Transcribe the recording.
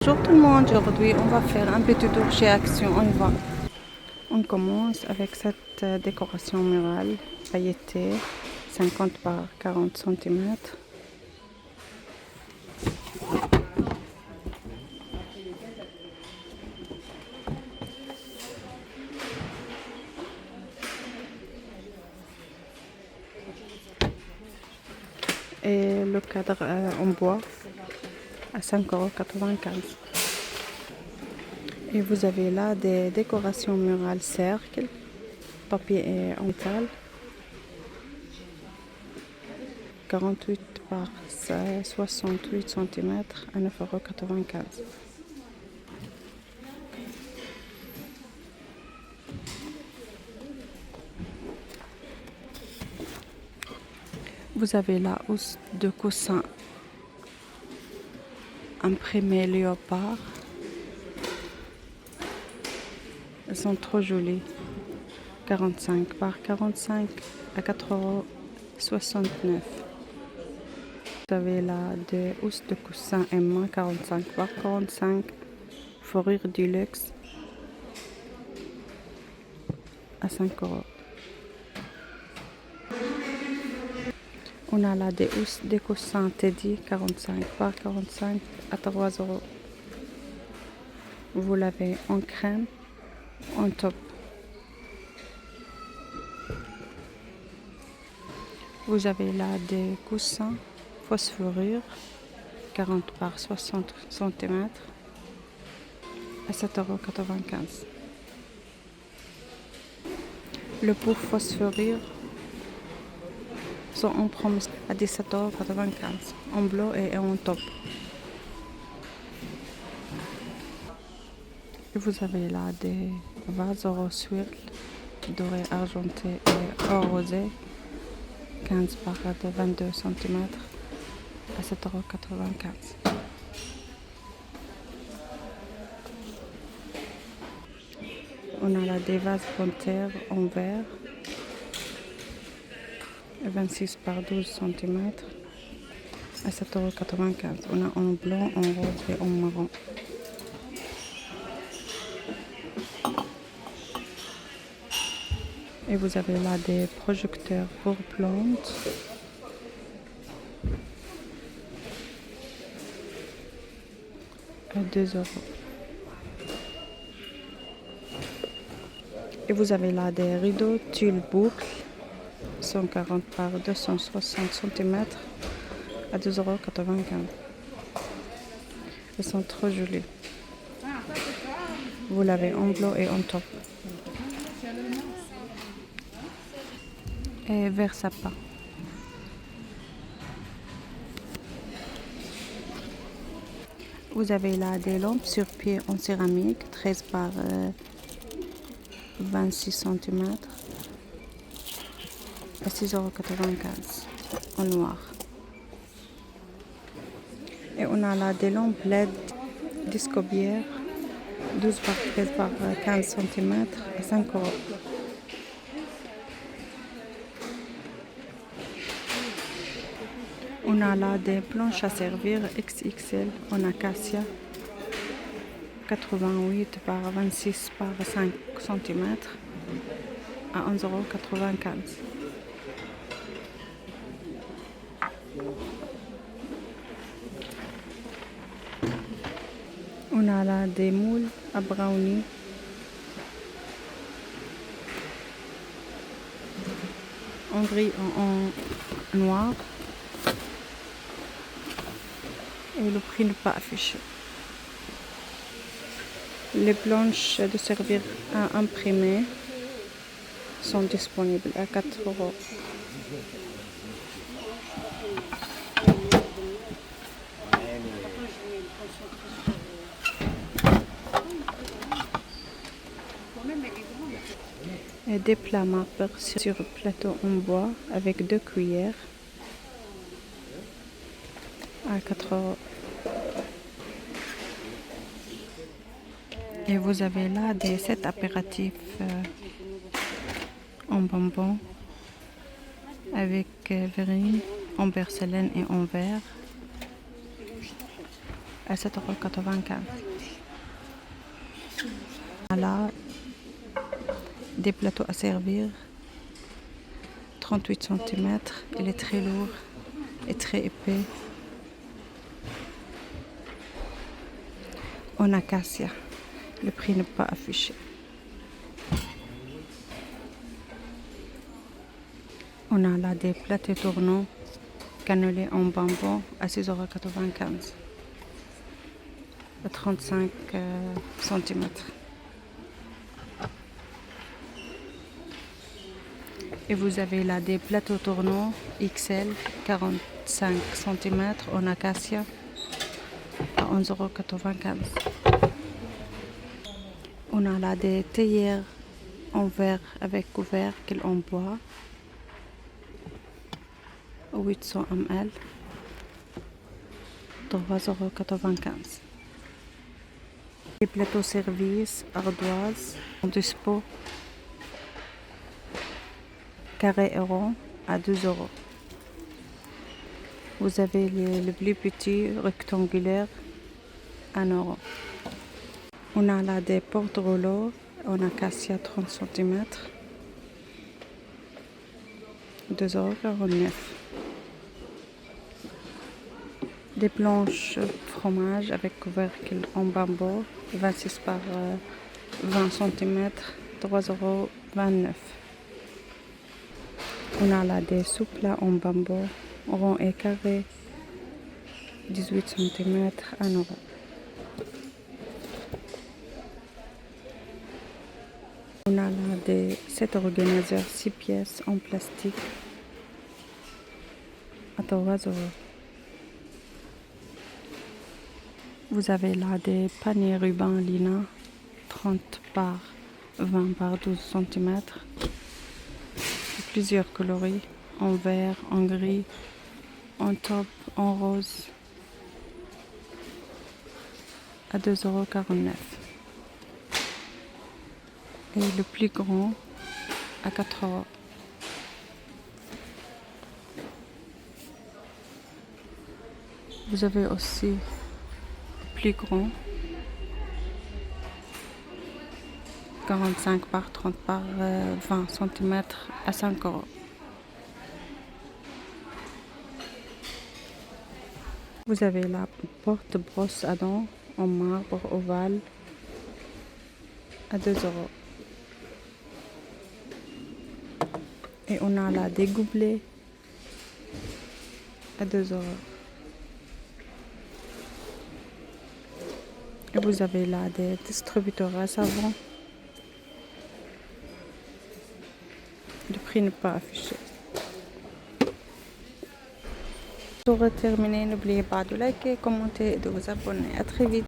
Bonjour tout le monde, aujourd'hui on va faire un petit tour chez Action, on y va. On commence avec cette décoration murale pailletée, 50 par 40 cm. Et le cadre en bois à 5,95 €. Et vous avez là des décorations murales cercle, papier et en métal, 48 par 68 cm à 9,95 €. Vous avez la housse de coussin imprimée léopard. Elles sont trop jolies. 45 par 45 à 4,69 €. Vous avez là des housses de coussin Emma 45 par 45, fourrure du luxe à 5 €. On a là des housses de coussin Teddy 45 par 45 à 3 €. Vous l'avez en crème, en top. Vous avez là des coussins fausse fourrure 40 par 60 cm à 7,95 €. Le pouf fausse fourrure sont en promotion à 17,95 € en bleu et en top. Et vous avez là des vases rose swirl doré argenté et or rosé 15 par 22 cm à 7,95 €. On a là des vases panthère en verre 26 par 12 cm à 7,95 €. On a en blanc, en rose et en marron. Et vous avez là des projecteurs pour plantes à 2 €. Et vous avez là des rideaux tulle boucle 140 par 260 cm à 2,95 €. Ils sont trop jolis. Vous l'avez en bleu et en top. Et vert sapin. Vous avez là des lampes sur pied en céramique 13 par 26 cm à 6,95 € en noir. Et on a là des lampes LED disco-bière 12 par 13 par 15 cm à 5 €. On a là des planches à servir XXL en acacia 88 par 26 par 5 cm à 11,95 €. On a là des moules à brownie en gris en noir. Et le prix n'est pas affiché. Les planches de servir à imprimer sont disponibles à 4 €. Et des plats marbre sur plateau en bois avec 2 cuillères à 4 €. Et vous avez là des sets apéritifs en bonbons avec verrine en porcelaine et en verre à 7,95 €. Voilà des plateaux à servir, 38 cm. Il est très lourd et très épais. En acacia. Le prix n'est pas affiché. On a là des plateaux tournants cannelés en bambou à 6,95 €, à 35 cm. Et vous avez là des plateaux tournants XL 45 cm en acacia à 11,95 €. On a là des théières en verre avec couvercle en bois, 800 ml, 3,95 €. Les plateaux service ardoise en dispo, carré rond à 2 €. Vous avez le plus petit rectangulaire à 1 €. On a là des porte-rouleaux en acacia 30 cm, 2,49 €. Des planches fromage avec couvercle en bambou, 26 par 20 cm, 3,29 €. On a là des sous-plats en bambou, rond et carré, 18 cm, 1 €. On a là des 7 organiseurs 6 pièces en plastique à 3 €. Vous avez là des paniers ruban lina 30 par 20 par 12 cm. Plusieurs coloris, en vert, en gris, en taupe, en rose, à 2,49 €. Et le plus grand à 4 €. Vous avez aussi le plus grand, 45 par 30 par 20 cm à 5 €. Vous avez la porte brosse à dents en marbre ovale à 2 €. Et on a là des gobelets à 2 €. Et vous avez là des distributeurs à savon. Le prix n'est pas affiché. Pour terminer, n'oubliez pas de liker, commenter et de vous abonner. À très vite.